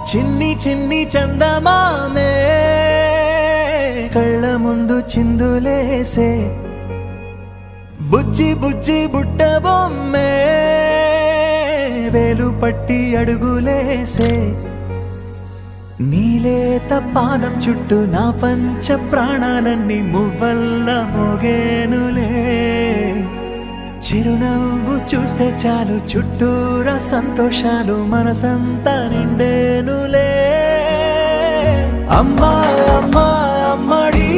చిన్ని చిన్ని చందమామే కళ్ళ ముందు చిందులేసే బుజ్జి బుజ్జి బుట్ట బొమ్మే వేలు పట్టి అడుగులేసే నీలేత పానం చుట్టూ నా పంచ ప్రాణాలన్నీ మువ్వల్ల మోగేనులే చిరునవ్వు చూస్తే చాలు చుట్టూరా సంతోషాలు మనసంతా నిండేనులే అమ్మా అమ్మా అమ్మడి